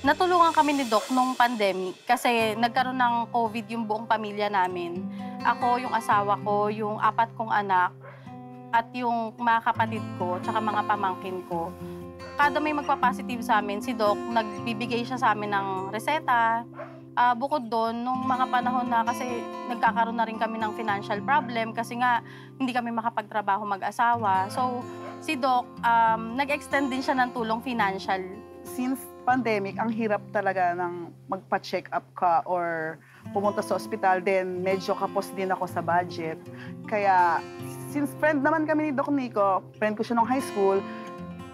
Natulungan kami ni Doc nung pandemic kasi nagkaroon ng COVID yung buong pamilya namin. Ako, yung asawa ko, yung 4 kong anak, at yung mga kapatid ko, tsaka mga pamangkin ko. Kada may magpa-positive sa amin, si Doc, nagbibigay siya sa amin ng reseta. Bukod doon, nung mga panahon na kasi nagkakaroon na rin kami ng financial problem kasi nga hindi kami makapagtrabaho mag-asawa. So, si Doc, nag-extend din siya ng tulong financial. Since pandemic, ang hirap talaga ng magpa-check up ka or pumunta sa ospital, then medyo kapos din ako sa budget. Kaya, since friend naman kami ni Doc Nico, friend ko siya nung high school,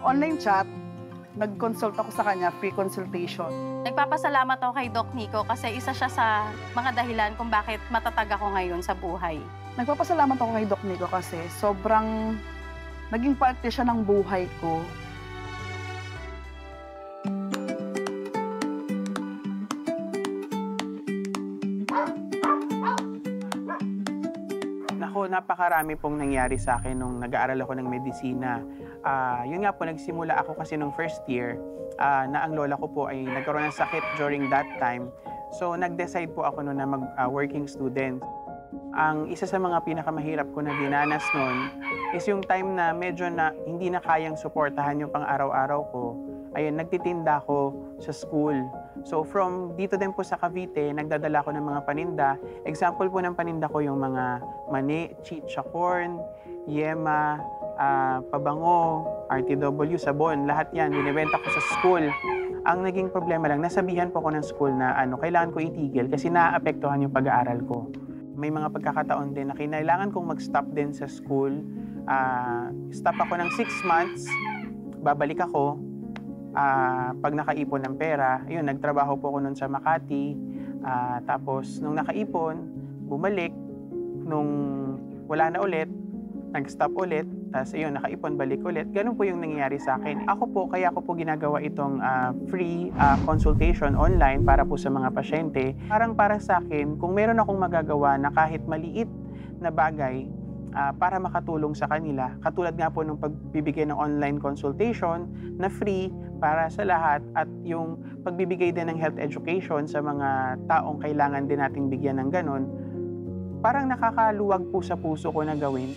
online chat, nag-consult ako sa kanya, free consultation. Nagpapasalamat ako kay Doc Nico kasi isa siya sa mga dahilan kung bakit matatag ako ngayon sa buhay. Nagpapasalamat ako kay Doc Nico kasi sobrang naging parte siya ng buhay ko. Naku, napakarami pong nangyari sa akin nung nag-aaral ako ng medisina. Yun nga po, nagsimula ako kasi nung first year na ang lola ko po ay nagkaroon ng sakit during that time. So, nag-decide po ako noon na mag-working student. Ang isa sa mga pinakamahirap ko na dinanas noon is yung time na medyo na hindi na kayang suportahan yung pang-araw-araw ko. Ayun, nagtitinda ako sa school. So, from dito din po sa Cavite, nagdadala ko ng mga paninda. Example po ng paninda ko yung mga mani, chicha corn, yema, pabango, RTW, sabon, lahat yan, binibenta ko sa school. Ang naging problema lang, nasabihan po ako ng school na kailangan ko itigil kasi naaapektuhan yung pag-aaral ko. May mga pagkakataon din na kailangan kong mag-stop din sa school. Stop ako ng 6 months, babalik ako. Pag nakaipon ng pera, ayun, nagtrabaho po ako nun sa Makati. Tapos, nung nakaipon, bumalik. Nung wala na ulit, nag-stop ulit. Tapos, ayun, nakaipon, balik ulit. Ganun po yung nangyayari sa akin. Kaya ako po ginagawa itong free consultation online para po sa mga pasyente. Parang para sa akin, kung meron akong magagawa na kahit maliit na bagay, para makatulong sa kanila. Katulad nga po ng pagbibigay ng online consultation na free para sa lahat at yung pagbibigay din ng health education sa mga taong kailangan din nating bigyan ng ganon, parang nakakaluwag po sa puso ko na gawin.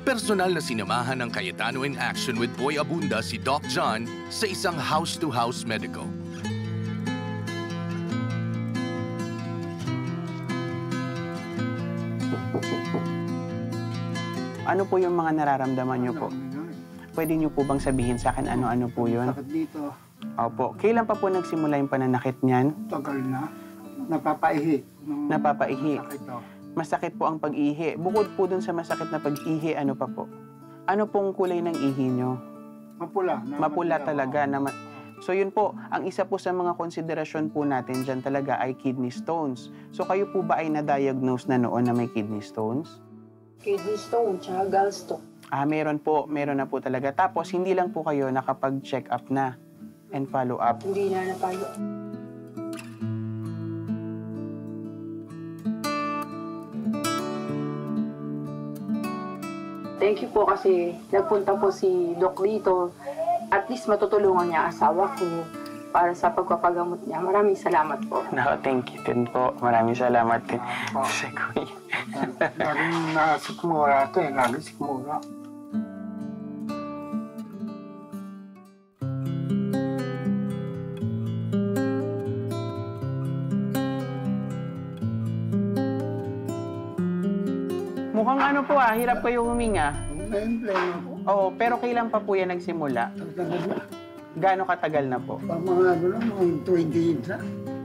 Personal na sinamahan ng Cayetano in Action with Boy Abunda si Doc John sa isang house-to-house medical. Ano po yung mga nararamdaman niyo po? Pwede niyo po bang sabihin sa akin ano-ano po yun? Sakit dito. Opo. Kailan pa po nagsimula yung pananakit niyan? Tagal na. Napapaihi. Napapaihi. Sakit to. Masakit po ang pag-ihi. Bukod po dun sa masakit na pag-ihi, ano pa po? Ano pong kulay ng ihi nyo? Mapula. Mapula talaga. So yun po, ang isa po sa mga konsiderasyon po natin dyan talaga ay kidney stones. So kayo po ba ay na-diagnose na noon na may kidney stones? Kidney stone, tsaka gallstone. Meron po. Meron na po talaga. Tapos hindi lang po kayo nakapag-check up na and follow up. Hindi na napalo. Thank you po kasi nagpunta po si Doc dito. At least matutulungan niya asawa ko para sa pagpapagamot niya. Maraming salamat po. No, thank you din po. Maraming salamat din. Sa kuya. Laging nasikmura ito eh. Laging sikmura. Mukhang ano po hirap kayo huminga. Emplema po. Oo, pero kailan pa po yan nagsimula? Tagal na. Gaano katagal na po? Mga ano lang, mga 20 years na.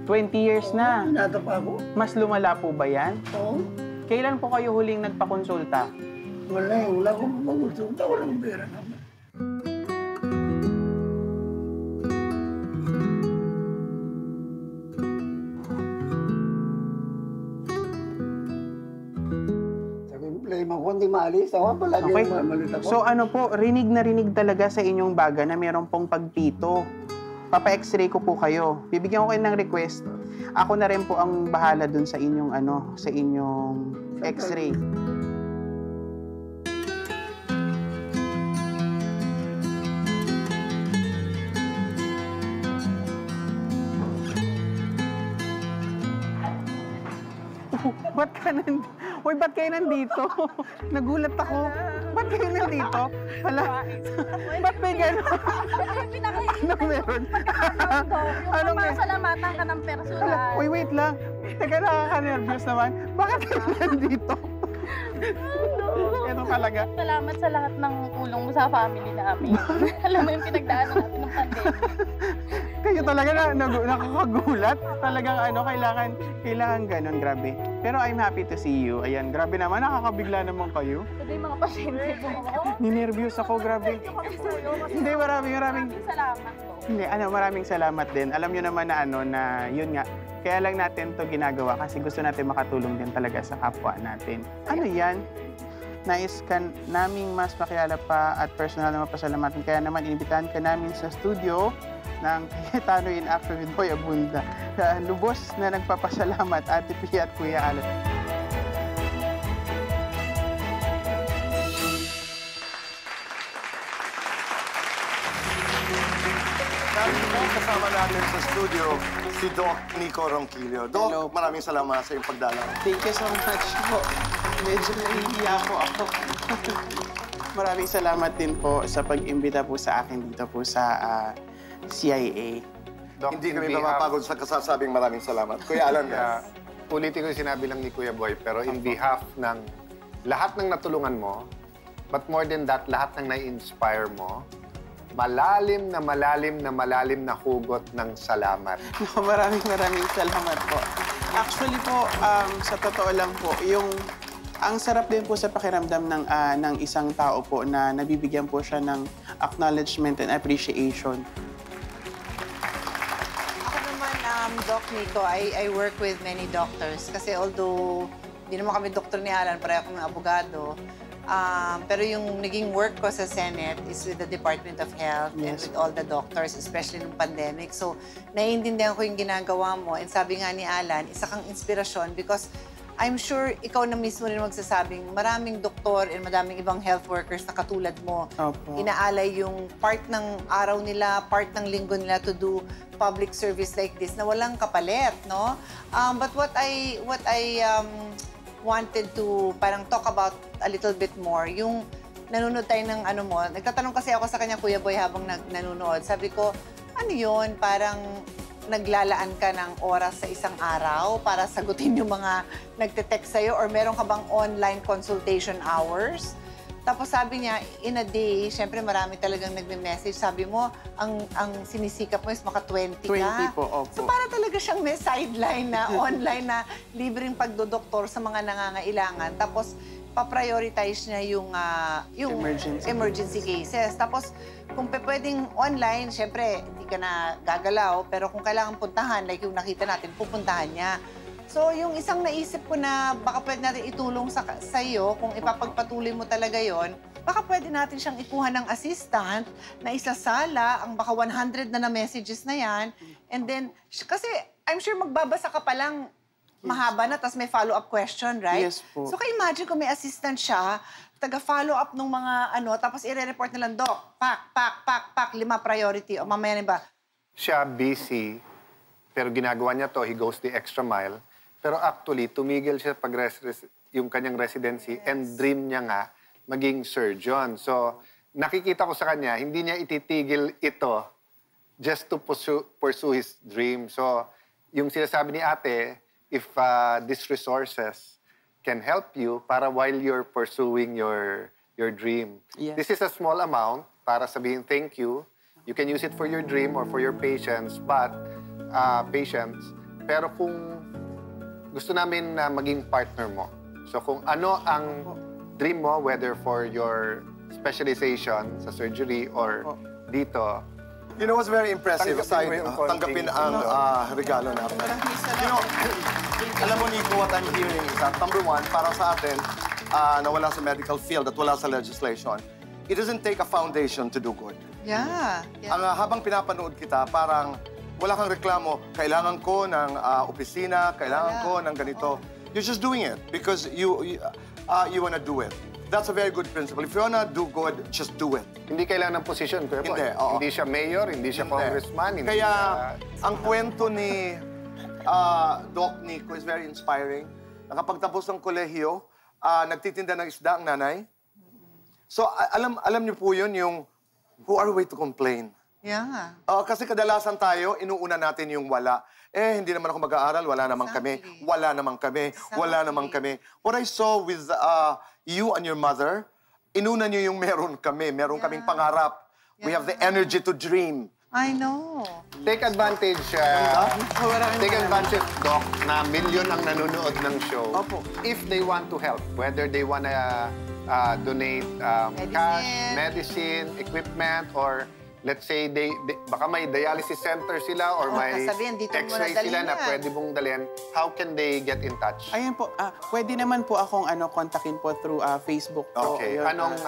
20 years na. Pinata pa ako. Mas lumala po ba yan? Oo. Kailan po kayo huling nagpakonsulta? Wala akong pag-usulta. Walang pera naman. Emplema ko, hindi maalis. Ako palagi malit ako. So ano po, rinig na rinig talaga sa inyong baga na meron pong pagpito. papa-x-ray ko po kayo. Bibigyan ko kayo ng request. Ako na rin po ang bahala dun sa inyong sa inyong x-ray. Ba't ka nandito? Uy, ba't kayo nandito? Nagulat ako. Ba't kayo nandito? Hala, ba't may gano'n? Ano meron? Anong meron? Masalamatan ka ng personal. Uy, wait lang. Teka, nakaka-nervous naman. Bakit kayo nandito? Ganun talaga. Salamat sa lahat ng tulong mo sa family namin. Alam mo yung pinagdaanan natin ng pandemic. Kayo talaga nakakagulat. Talagang kailangan ganun, grabe. Pero I'm happy to see you. Ayan, grabe naman, nakakabigla naman kayo. Ito yung mga pasyente mo. Ninervyos ako, grabe. Hindi, maraming Salamat po. Hindi, maraming salamat din. Alam nyo naman na yun nga, kaya lang natin to ginagawa kasi gusto natin makatulong din talaga sa kapwa natin. Ano yan? Nais ka naming mas makilala pa at personal na mapasalamatan. Kaya naman, inibitahan ka namin sa studio ng Cayetano in Action with Boy Abunda. Lubos na nagpapasalamat, Ate Pia at Kuya Alan. Kasama natin sa studio si Doc Nico Ronquillo. Doc, Hello. maraming salamat sa iyong pagdalaw. Thank you so much po. Medyo nahihiya ako. Maraming salamat din po sa pag-imbita po sa akin dito po sa CIA. Doc, Hindi kami in behalf- mapapagod sa kasasabing maraming salamat. Kuya Alan, Ulitin ko yung sinabi lang ni Kuya Boy, pero in behalf ng lahat ng natulungan mo, but more than that, lahat ng nai-inspire mo, malalim na hugot ng salamat. Maraming salamat po. Actually po, sa totoo lang po, ang sarap din po sa pakiramdam ng isang tao po na nabibigyan po siya ng acknowledgement and appreciation. Ako naman, Doc Nico, I work with many doctors. Kasi although hindi naman kami doktor ni Alan, pareho kami abogado, pero yung naging work ko sa Senate is with the Department of Health and with all the doctors, especially nung pandemic. So, naiintindihan ko yung ginagawa mo. And sabi nga ni Alan, isa kang inspirasyon because I'm sure ikaw na mismo rin magsasabing maraming doktor and madaming ibang health workers na katulad mo. Opo. Inaalay yung part ng araw nila, part ng linggo nila to do public service like this na walang kapalit, no? But what I wanted to parang talk about a little bit more, yung nanonood tayo ng mo, nagtatanong kasi ako sa kanya, Kuya Boy, habang nanonood. Sabi ko, ano yun? Parang naglalaan ka ng oras sa isang araw para sagutin yung mga nagte-text sa'yo or meron ka bang online consultation hours? Tapos sabi niya, in a day, syempre marami talagang nagme-message. Sabi mo, ang sinisikap mo is maka 20 ka. 20 po, opo. So para talaga siyang may sideline na online na libreng pagdodoktor sa mga nangangailangan. Tapos pa-prioritize niya yung emergency cases. Tapos kung pwedeng online, syempre hindi ka na gagalaw. Pero kung kailangan puntahan, like yung nakita natin, pupuntahan niya. So, yung isang naisip ko na baka pwede natin itulong sa iyo, kung ipapagpatuloy mo talaga yon, baka pwede natin siyang ikuha ng assistant na isasala ang baka 100 na messages na yan. And then, kasi I'm sure magbabasa ka pa lang mahaba na, tapos may follow-up question, right? Yes po. So, imagine kung may assistant siya, taga-follow up ng mga tapos i-report na lang, Doc, pak, 5 priority, o mamaya na ba? Siya busy, pero ginagawa niya to, he goes the extra mile. Pero actually, tumigil siya pag yung kanyang residency and dream niya nga maging surgeon. So, nakikita ko sa kanya, hindi niya ititigil ito just to pursue his dream. So, yung sinasabi ni ate, if these resources can help you para while you're pursuing your dream. Yes. This is a small amount para sabihin thank you. You can use it for your dream or for your patients, pero kung gusto namin na maging partner mo, so kung ano ang dream mo, whether for your specialization sa surgery or dito, You know what's very impressive, Tanggapin aside mo yung konting- tanggapin ang regalo natin. You know, alam mo, Nico, what I'm hearing is that, number one, para sa atin, na wala sa medical field at wala sa legislation, it doesn't take a foundation to do good. Yeah. Ang habang pinapanood kita, parang wala kang reklamo, kailangan ko ng opisina, kailangan ko ng ganito. You're just doing it because you wanna do it. That's a very good principle. If you wanna do good, just do it. Hindi kailangan ng posisyon, Kuya Boy. Hindi, oo. Hindi siya mayor, hindi siya congressman, hindi Kaya siya... ang kwento ni Doc Nico is very inspiring. Nakapagtapos ng kolehiyo, nagtitinda ng isda ang nanay. So alam niyo po yun, yung who are we to complain? Yeah. Kasi kadalasan tayo, inuuna natin yung wala. Hindi naman ako mag-aaral, wala naman kami. Wala naman kami. Wala naman kami. What I saw with you and your mother, inuna niyo yung meron kami. Meron kaming pangarap. We have the energy to dream. I know. Take advantage, Doc, na milyon ang nanonood ng show. Opo. If they want to help, whether they wanna donate cash, medicine, equipment, or let's say baka may dialysis center sila or may sabihin, dito mo x-ray na sila na dalhin pwede mong dalhin, how can they get in touch? Ayan po, pwede naman po akong kontakin po through Facebook po. Okay, anong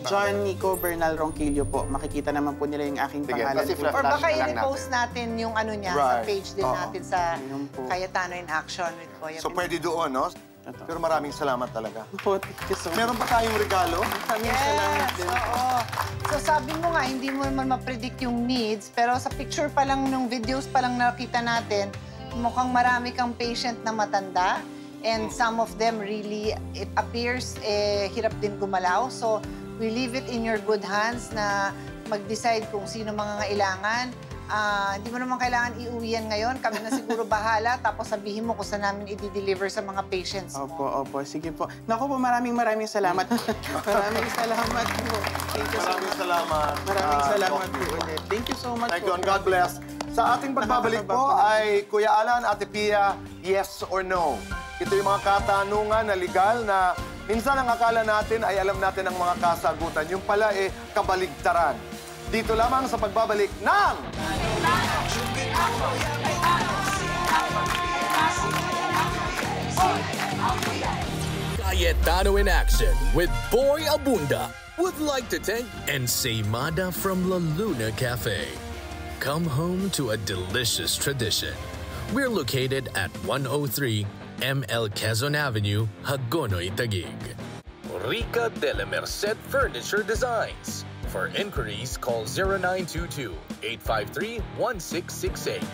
John Nico Bernal Ronquillo po. Makikita naman po nila yung aking Sige, pangalan. kasi po. flash Or baka na lang i-repost natin yung ano niya sa Right. page din natin sa Ayun po. Cayetano in Action with Kuya So Pim. pwede doon, no? Pero maraming salamat talaga. Po, thank you so much. Meron pa tayong regalo? Maraming salamat din. Oo. So sabi mo nga, hindi mo naman ma-predict yung needs, pero sa picture pa lang, nung videos pa lang nakita natin, mukhang marami kang patient na matanda. And some of them really, it appears, hirap din gumalaw. So we leave it in your good hands na mag-decide kung sino mga ngailangan. Hindi mo naman kailangan iuwi yan ngayon. Kami na siguro bahala. Tapos sabihin mo kung saan namin i-deliver sa mga patients mo. Opo. Sige po. Naku po, maraming salamat. Maraming salamat po. Thank you so Maraming much. salamat. Maraming salamat po ulit. Thank you so much Thank you po. and God bless. Sa ating pagbabalik po ay Kuya Alan, Ate Pia, yes or no? Ito yung mga katanungan na legal na minsan ang akala natin ay alam natin ang mga kasagutan. Yung pala kabaligtaran. Dito lamang sa pagbabalik ng... Cayetano in Action with Boy Abunda would like to thank Ensaymada from La Luna Cafe. Come home to a delicious tradition. We're located at 103 ML Quezon Avenue, Hagonoy, Taguig. Rica de la Merced Furniture Designs. For inquiries, call 0922-853-1668.